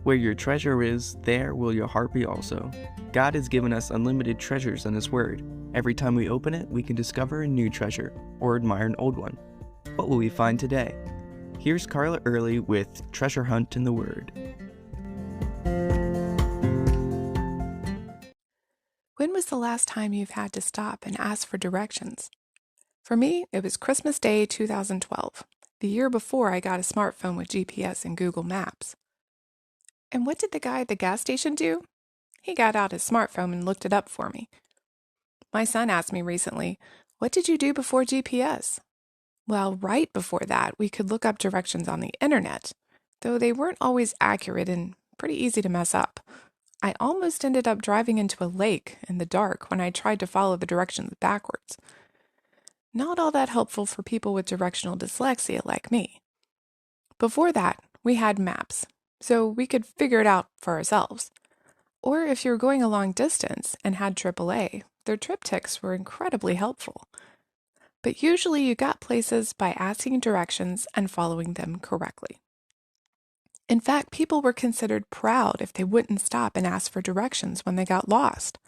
Where your treasure is, there will your heart be also. God has given us unlimited treasures in His Word. Every time we open it, we can discover a new treasure or admire an old one. What will we find today? Here's Carla Early with Treasure Hunt in the Word. When was the last time you've had to stop and ask for directions? For me, it was Christmas Day 2012, the year before I got a smartphone with GPS and Google Maps. And what did the guy at the gas station do? He got out his smartphone and looked it up for me. My son asked me recently, "What did you do before GPS?" Well, right before that, we could look up directions on the internet, though they weren't always accurate and pretty easy to mess up. I almost ended up driving into a lake in the dark when I tried to follow the directions backwards. Not all that helpful for people with directional dyslexia like me. Before that, we had maps, so we could figure it out for ourselves. Or if you were going a long distance and had AAA, their triptychs were incredibly helpful. But usually you got places by asking directions and following them correctly. In fact, people were considered proud if they wouldn't stop and ask for directions when they got lost.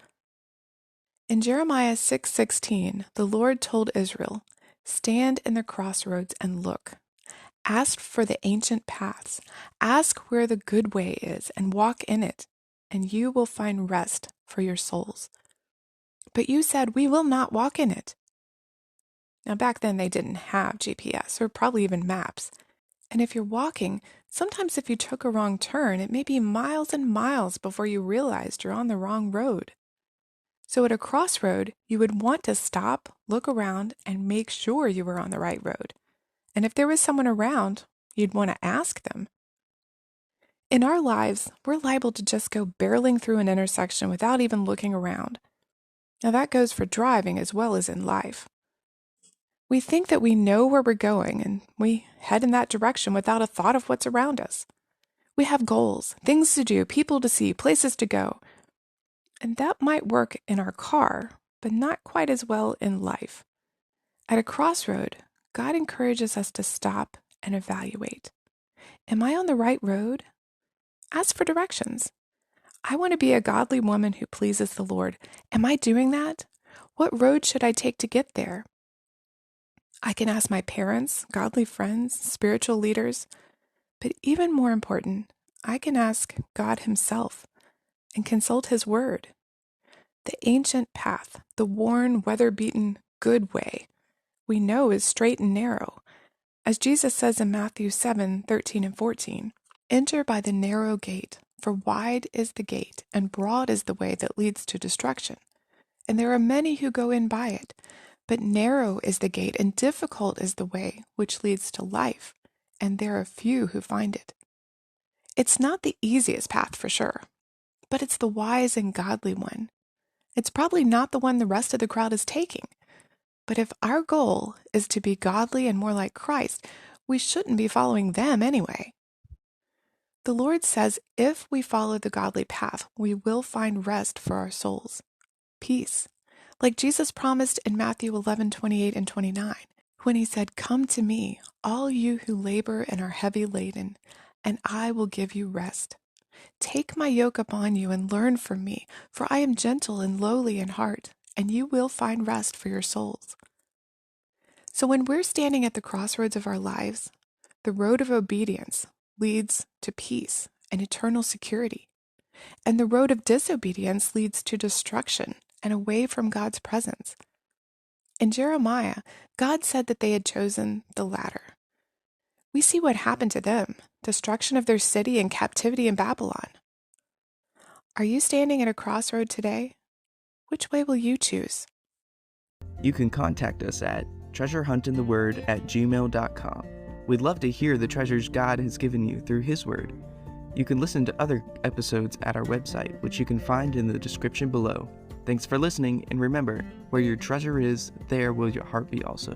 In Jeremiah 6:16, the Lord told Israel, "Stand in the crossroads and look. Ask for the ancient paths. Ask where the good way is and walk in it, and you will find rest for your souls." But you said, "We will not walk in it." Now, back then they didn't have GPS or probably even maps. And if you're walking, sometimes if you took a wrong turn, it may be miles and miles before you realized you're on the wrong road. So at a crossroad, you would want to stop, look around, and make sure you were on the right road. And if there was someone around, you'd want to ask them. In our lives, we're liable to just go barreling through an intersection without even looking around. Now that goes for driving as well as in life. We think that we know where we're going, and we head in that direction without a thought of what's around us. We have goals, things to do, people to see, places to go. And that might work in our car, but not quite as well in life. At a crossroad, God encourages us to stop and evaluate. Am I on the right road? Ask for directions. I want to be a godly woman who pleases the Lord. Am I doing that? What road should I take to get there? I can ask my parents, godly friends, spiritual leaders, but even more important, I can ask God Himself and consult His Word. The ancient path, the worn, weather-beaten, good way, we know is straight and narrow. As Jesus says in Matthew 7:13 and 14, "Enter by the narrow gate, for wide is the gate, and broad is the way that leads to destruction. And there are many who go in by it. But narrow is the gate, and difficult is the way which leads to life, and there are few who find it." It's not the easiest path for sure, but it's the wise and godly one. It's probably not the one the rest of the crowd is taking. But if our goal is to be godly and more like Christ, we shouldn't be following them anyway. The Lord says if we follow the godly path, we will find rest for our souls, peace. Like Jesus promised in Matthew 11:28 and 29, when He said, "Come to me, all you who labor and are heavy laden, and I will give you rest. Take my yoke upon you and learn from me, for I am gentle and lowly in heart, and you will find rest for your souls." So when we're standing at the crossroads of our lives, the road of obedience leads to peace and eternal security, and the road of disobedience leads to destruction and away from God's presence. In Jeremiah, God said that they had chosen the latter. We see what happened to them, destruction of their city and captivity in Babylon. Are you standing at a crossroad today? Which way will you choose? You can contact us at treasurehuntintheword@gmail.com. We'd love to hear the treasures God has given you through His Word. You can listen to other episodes at our website, which you can find in the description below. Thanks for listening, and remember, where your treasure is, there will your heart be also.